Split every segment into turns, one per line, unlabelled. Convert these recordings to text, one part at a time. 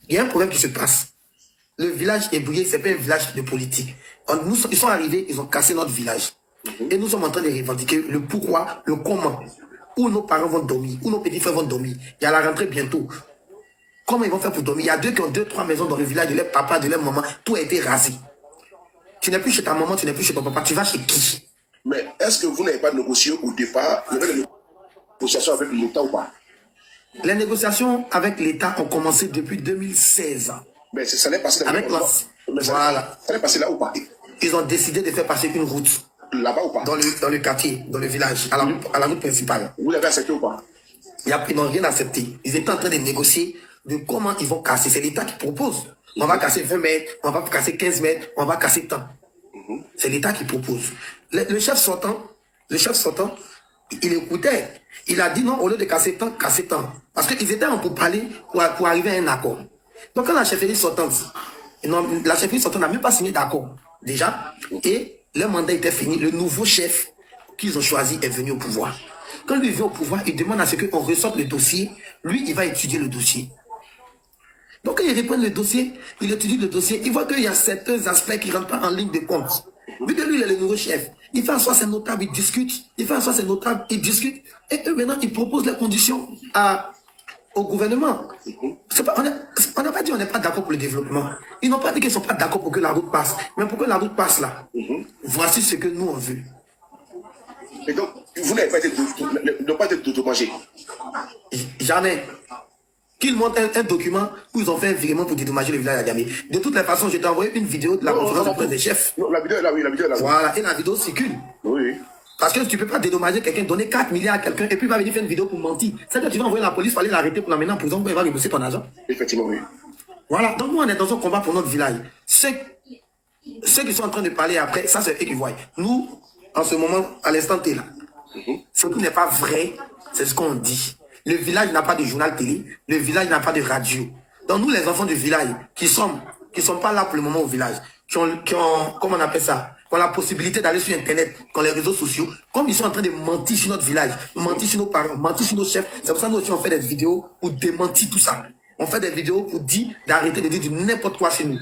Il y a un problème qui se passe. Le village est brûlé, c'est pas un village de politique. Ils sont arrivés, ils ont cassé notre village. Et nous sommes en train de revendiquer le pourquoi, le comment. Où nos parents vont dormir, où nos petits frères vont dormir. Il y a la rentrée bientôt. Comment ils vont faire pour dormir? Il y a deux qui ont 2-3 maisons dans le village de leur papa, de leur maman. Tout a été rasé. Tu n'es plus chez ta maman, tu n'es plus chez ton papa. Tu vas chez qui?
Mais est-ce que vous n'avez pas négocié au départ? Il y avait des négociations avec l'État ou pas?
Les négociations avec l'État ont commencé depuis 2016.
Mais ça n'est passé
avec
voilà. Ça n'est passé là ou pas?
Ils ont décidé de faire passer une route.
Là-bas ou pas?
Dans le quartier, dans le village, à la route principale.
Vous l'avez accepté ou pas?
Ils n'ont rien accepté. Ils étaient en train de négocier de comment ils vont casser. C'est l'État qui propose. On va casser 20 mètres, on va casser 15 mètres, on va casser tant. C'est l'État qui propose. Le chef sortant, il écoutait. Il a dit non, au lieu de casser tant. Parce qu'ils étaient en pourparlers pour arriver à un accord. Donc quand la chefferie sortante n'a même pas signé d'accord, déjà, et leur mandat était fini, le nouveau chef qu'ils ont choisi est venu au pouvoir. Quand lui vient au pouvoir, il demande à ce qu'on ressorte le dossier. Lui, il va étudier le dossier. Donc, quand il reprend le dossier, il étudie le dossier, il voit qu'il y a certains aspects qui ne rentrent pas en ligne de compte. Vu que lui, il est le nouveau chef, il fait en sorte c'est notable, il discute. Et eux, maintenant, ils proposent les conditions au gouvernement. On n'a pas dit qu'on n'est pas d'accord pour le développement. Ils n'ont pas dit qu'ils ne sont pas d'accord pour que la route passe. Mais pour que la route passe là, voici ce que nous on veut.
Et donc, vous n'avez pas été dédommagé?
Jamais. Qu'ils montrent un document où ils ont fait un virement pour dédommager le village d'Agamé. De toutes les façons, je t'ai envoyé une vidéo de la conférence de presse des chefs.
Non, la vidéo est là, oui, la vidéo est là.
Voilà, et la vidéo circule.
Oui.
Parce que tu ne peux pas dédommager quelqu'un, donner 4 milliards à quelqu'un et puis il va venir faire une vidéo pour mentir. C'est-à-dire que tu vas envoyer la police, il fallait l'arrêter pour l'amener en prison, il va rembourser ton argent.
Effectivement, oui.
Voilà, donc nous on est dans un combat pour notre village. Ceux qui sont en train de parler après, ça c'est eux qui voient. Nous, en ce moment, à l'instant T là, ce qui n'est pas vrai, c'est ce qu'on dit. Le village n'a pas de journal télé, le village n'a pas de radio. Donc nous, les enfants du village, qui sont pas là pour le moment au village, qui ont comment on appelle ça, qui ont la possibilité d'aller sur Internet, qui ont les réseaux sociaux, comme ils sont en train de mentir sur notre village, mentir sur nos parents, mentir sur nos chefs, c'est pour ça que nous aussi on fait des vidéos pour démentir tout ça. On fait des vidéos pour dire d'arrêter de dire du n'importe quoi chez nous.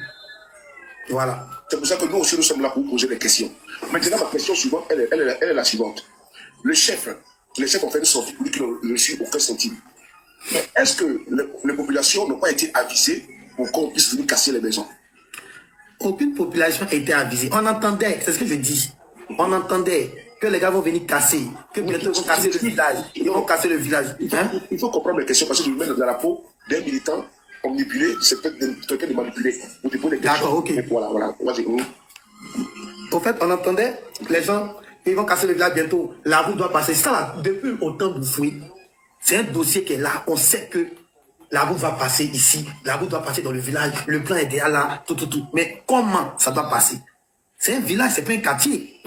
Voilà.
C'est pour ça que nous aussi nous sommes là pour poser des questions. Maintenant, ma question suivante, elle est la suivante. Les chefs ont fait une sortie pour dire qu'ils n'ont reçu aucun centime. Mais est-ce que les populations n'ont pas été avisées pour qu'on puisse venir casser les maisons?
Aucune population a été avisée. On entendait, c'est ce que je dis, on entendait que les gars vont venir casser, que bientôt ils vont casser le village. Ils vont casser le village.
Il faut comprendre les questions parce que je me mets dans la peau d'un militant manipulé, c'est peut-être quelqu'un de manipulé. Vous te posez des questions.
D'accord, ok.
Voilà.
Au fait, on entendait les gens, ils vont casser le village bientôt. La route doit passer. Ça, là, depuis au temps du fouet, c'est un dossier qui est là. On sait que la route va passer ici, la route doit passer dans le village, le plan est déjà là, tout. Mais comment ça doit passer? C'est un village, c'est pas un quartier.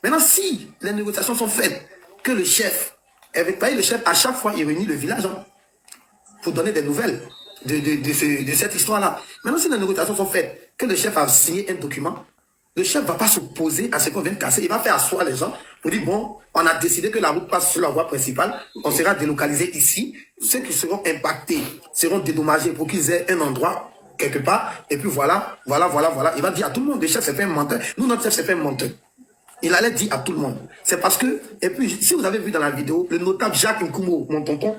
Maintenant, si les négociations sont faites, que le chef, le chef, à chaque fois, il réunit le village pour donner des nouvelles de cette histoire-là. Maintenant, si les négociations sont faites, que le chef a signé un document, le chef ne va pas s'opposer à ce qu'on vient de casser. Il va faire asseoir les gens pour dire, bon, on a décidé que la route passe sur la voie principale, on sera délocalisé ici. Ceux qui seront impactés seront dédommagés pour qu'ils aient un endroit quelque part. Et puis voilà. Il va dire à tout le monde, le chef s'est fait un menteur. Nous, notre chef s'est fait un menteur. Il allait dire à tout le monde. C'est parce que, et puis, si vous avez vu dans la vidéo, le notable Jacques Nkumo, mon tonton,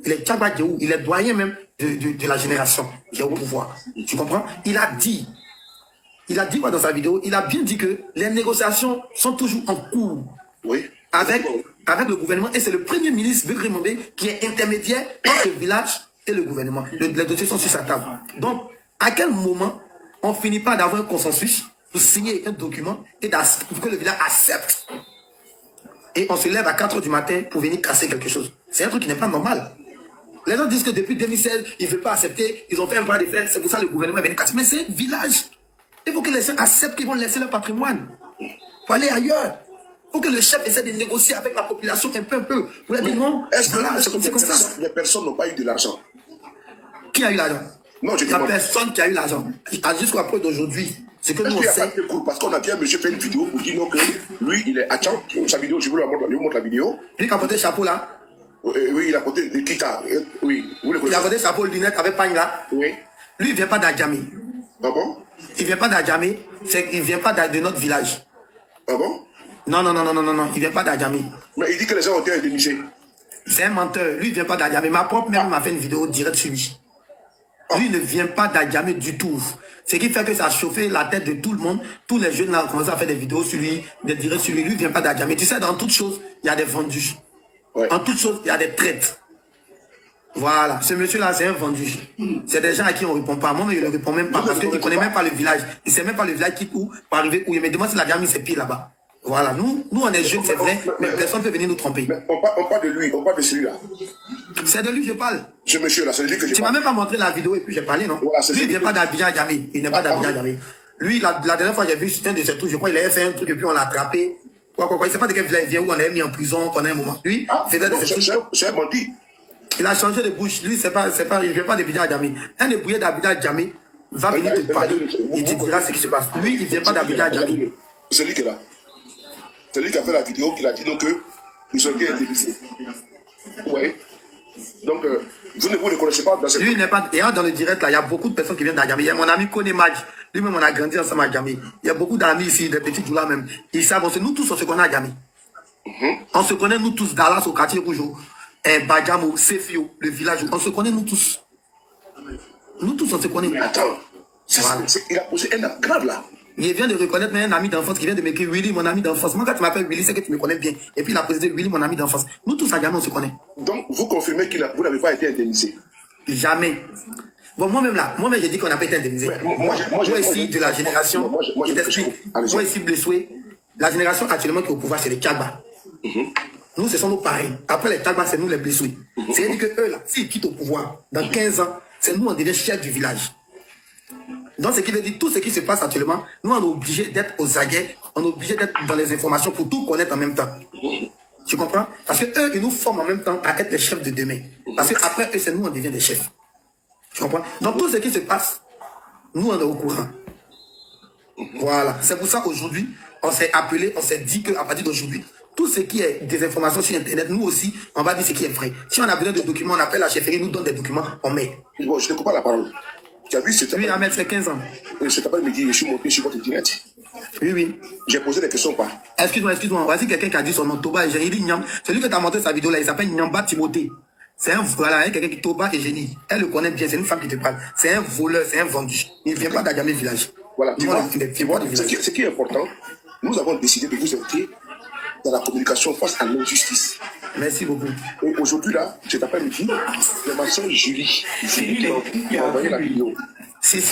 il est Tchaba Djeou, il est doyen même de la génération qui est au pouvoir. Tu comprends? Il a dit quoi dans sa vidéo? Il a bien dit que les négociations sont toujours en cours.
Oui.
Avec le gouvernement. Et c'est le premier ministre, Bekri Mombe, qui est intermédiaire entre le village et le gouvernement. Les dossiers sont sur sa table. Donc, à quel moment on finit pas d'avoir un consensus pour signer un document et pour que le village accepte? Et on se lève à 4 h du matin pour venir casser quelque chose. C'est un truc qui n'est pas normal. Les gens disent que depuis 2016, ils ne veulent pas accepter, ils ont fait un bras de fer, c'est pour ça que le gouvernement est venu casser. Mais c'est un village. Il faut que les gens acceptent qu'ils vont laisser leur patrimoine pour aller ailleurs. Il faut que le chef essaie de négocier avec la population un peu. Pour leur dire non,
est-ce que
voilà, c'est comme ça.
Les personnes n'ont pas eu de l'argent?
Qui a eu l'argent?
Non, je dis
la personne qui a eu l'argent. Jusqu'à peu d'aujourd'hui. C'est que nous on sait.
Parce qu'on a bien monsieur fait une vidéo pour dire non, que lui, il est à Tcham. Sa vidéo, je vous la montre la vidéo.
Lui qui a porté le chapeau là.
Oui, il a porté le kita. Oui,
il a porté le chapeau, le lunette avec pagne là.
Oui.
Lui, il vient pas d'Adjamé.
Ah bon?
Il vient pas d'Adjamé. Il vient pas de notre village.
Ah bon?
Non. Il vient pas d'Adjamé.
Mais il dit que les gens ont été indemnisés.
C'est un menteur. Lui, il vient pas d'Adjamé. Ma propre mère m'a fait une vidéo directe sur lui. Lui ne vient pas d'Adjamé du tout. Ce qui fait que ça a chauffé la tête de tout le monde. Tous les jeunes là ont commencé à faire des vidéos sur lui, des directs sur lui. Lui ne vient pas d'Adjamé. Tu sais, dans toutes choses, il y a des vendus.
Ouais.
En toutes choses, il y a des traites. Voilà. Ce monsieur-là, c'est un vendu. C'est des gens à qui on ne répond pas. Moi, mais je ne réponds même pas parce qu'il ne connaît même pas le village. Il ne sait même pas le village qui où, pour arriver où. Il me demande si l'Adjamé, c'est pire là-bas. Voilà. Nous, on est jeunes, c'est vrai, mais personne ne peut venir nous tromper.
Mais on parle de lui, on parle de celui-là.
C'est de lui que je parle.
Ce monsieur-là, c'est de lui que je
Tu m'as
parle.
même pas montré la vidéo et puis j'ai parlé, non?
Voilà,
lui, il vient pas d'Abidjan Djamé. Il n'est pas d'Abidjan Djamé. Lui, la dernière fois, j'ai vu un de ses trucs, je crois qu'il avait fait un truc et puis on l'a attrapé. Quoi. Il ne sait pas de quel village il vient, où on l'a mis en prison pendant un moment. Lui, il faisait de ses trucs.
C'est un bandit.
Il a changé de bouche. Lui, il ne vient pas d'Abidjan Djamé. Un débrouillé d'Abidjan Djamé va venir te parler. Il te dira ce qui se passe. Lui, il ne vient pas d'Abidjan Djamé.
C'est lui qui est là. C'est lui qui a fait la vidéo, qui a dit donc que nous sommes bien indemnisés. Oui. Donc, vous ne connaissez pas dans cette...
Lui, il n'est pas... Et dans le direct, là, il y a beaucoup de personnes qui viennent d'Adjamé. Il y a mon ami Kone Madj. Lui-même, on a grandi ensemble à Djamé. Il y a beaucoup d'amis ici, des petits là même. Ils savent, nous tous, on se connaît à Djamé. On se connaît, nous tous, Dallas, au quartier Rouge, Badjamo, Sefio, le village. On se connaît, nous tous. Nous tous, on se connaît.
Attends.
Voilà.
Il a posé un acte grave là.
Il vient de reconnaître mais un ami d'enfance qui vient de m'écrire Willy, mon ami d'enfance. Moi, quand tu m'appelles Willy, c'est que tu me connais bien. Et puis, il a précisé Willy, mon ami d'enfance. Nous tous, à Djamé, on se connaît.
Donc, vous confirmez que vous n'avez pas été indemnisé.
Jamais. Bon, moi-même là, j'ai dit qu'on n'a pas été indemnisé. Moi ici, de la génération, moi ici, Blessoué, la génération actuellement qui est au pouvoir, c'est les Tchagba. Nous, ce sont nos pareils. Après les Tchagba, c'est nous les Blessoués. C'est-à-dire que eux là, s'ils quittent au pouvoir, dans 15 ans, c'est nous, on devient chef du village. Donc, ce qui veut dire, tout ce qui se passe actuellement, nous, on est obligé d'être aux aguets, on est obligé d'être dans les informations pour tout connaître en même temps. Tu comprends? Parce que eux, ils nous forment en même temps à être les chefs de demain. Parce qu'après eux, c'est nous, on devient des chefs. Tu comprends? Donc, tout ce qui se passe, nous, on est au courant. Voilà. C'est pour ça qu'aujourd'hui, on s'est appelé, on s'est dit qu'à partir d'aujourd'hui, tout ce qui est des informations sur Internet, nous aussi, on va dire ce qui est vrai. Si on a besoin de documents, on appelle la chefferie, nous donne des documents, on met.
Bon, je ne coupe pas la parole. Tu as vu, c'est
Lui, Ahmed, fait 15 ans.
cet après-midi, je suis monté sur votre direct.
Oui.
J'ai posé des questions ou pas?
Excuse-moi. Voici quelqu'un qui a dit son nom, Toba et Génie. Il dit Nyam. Celui que tu as monté sa vidéo là, il s'appelle Nyamba Timothée. C'est un voilà, quelqu'un qui Toba et Génie. Elle le connaît bien, c'est une femme qui te parle. C'est un voleur, c'est un vendu. Il ne vient pas d'Adjamé village.
Voilà, tu vois, ce qui est important, nous avons décidé de vous aider dans la communication face à l'injustice.
Merci beaucoup.
Et aujourd'hui, là, cet après-midi, c'est ma soeur Julie qui m'a envoyé la vidéo.
Si.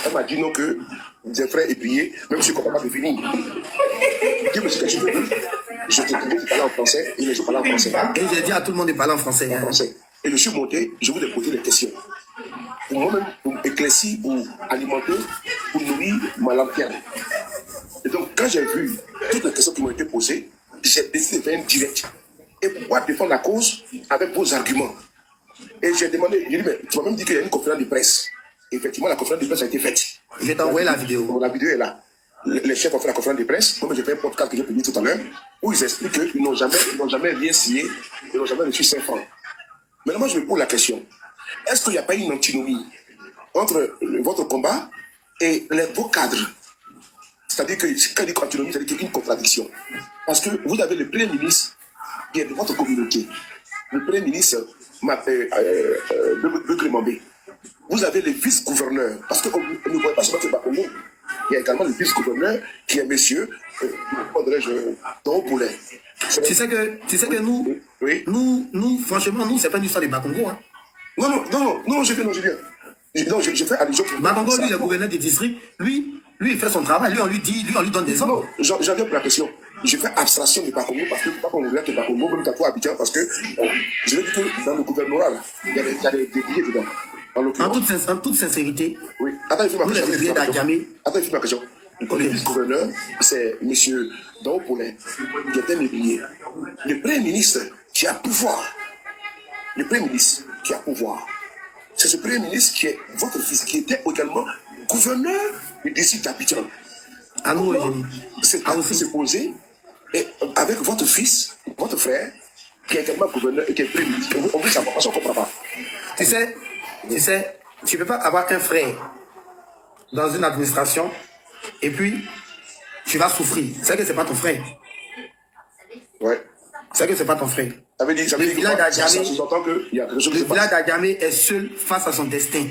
Elle m'a dit non que des frères épillés, même si je ne comprends pas de venir. Dis-moi ce que tu veux. Je te dis de parler en français et je parle en français.
Et j'ai dit à tout le monde de parler en français.
En français. Et je suis monté, je vous ai posé des questions. Pour moi-même, pour éclaircir, pour alimenter, pour nourrir ma lanterne. Et donc, quand j'ai vu toutes les questions qui m'ont été posées, j'ai décidé de faire un direct. Et pourquoi défendre la cause avec vos arguments? Et j'ai demandé, j'ai dit, mais tu m'as même dit qu'il y a une conférence de presse. Effectivement, la conférence de presse a été faite.
Je vais t'envoyer la vidéo.
La vidéo est là. Les chefs ont fait la conférence de presse. Moi, j'ai fait un podcast que j'ai publié tout à l'heure, où ils expliquent qu'ils n'ont jamais rien signé, ils n'ont jamais reçu 5 francs. Maintenant, moi, je me pose la question. Est-ce qu'il n'y a pas une antinomie entre votre combat et vos cadres? C'est-à-dire que quand il dit antinomie, c'est-à-dire qu'il y a une contradiction. Parce que vous avez le Premier ministre qui est de votre communauté. Le Premier ministre, Begré Mambé. Vous avez les vice-gouverneurs. Parce qu'on ne voit pas seulement que Bakongo. Il y a également le vice-gouverneur qui est monsieur, Don Poulet.
Tu sais que nous,
oui.
nous, franchement, nous, c'est pas une histoire de Bakongo. Hein.
Non, je fais allusion.
Bakongo, lui, le gouverneur du district, lui, il fait son travail, lui, on lui donne des ordres.
Non, j'en viens pour la question. Je fais abstraction de Bakongo parce que pas qu'on regarde que Bakongo, même tatouage Abidjan, parce que je veux dire que dans le gouvernorat, là, il y a des billets dedans.
En toute sincérité,
oui. Attends, il faut ma question.
Attends,
il faut ma question. Le vice-gouverneur, c'est M. Don Poulet, qui était mes billets. Le Premier ministre qui a pouvoir, c'est ce Premier ministre qui est votre fils, qui était également gouverneur du district d'Abidjan. C'est à vous se poser et avec votre fils, votre frère, qui est également gouverneur et qui est Premier ministre. On veut savoir parce qu'on ne comprend pas.
Tu sais, Tu ne peux pas avoir un frère dans une administration et puis tu vas souffrir. C'est que ce n'est pas ton frère.
Ouais.
C'est que ce n'est pas ton frère.
Ça veut dire
Le village
ça sous-entend qu'il y a quelque chose qui
le
se passe.
village d'Adjamé est seul face à son destin.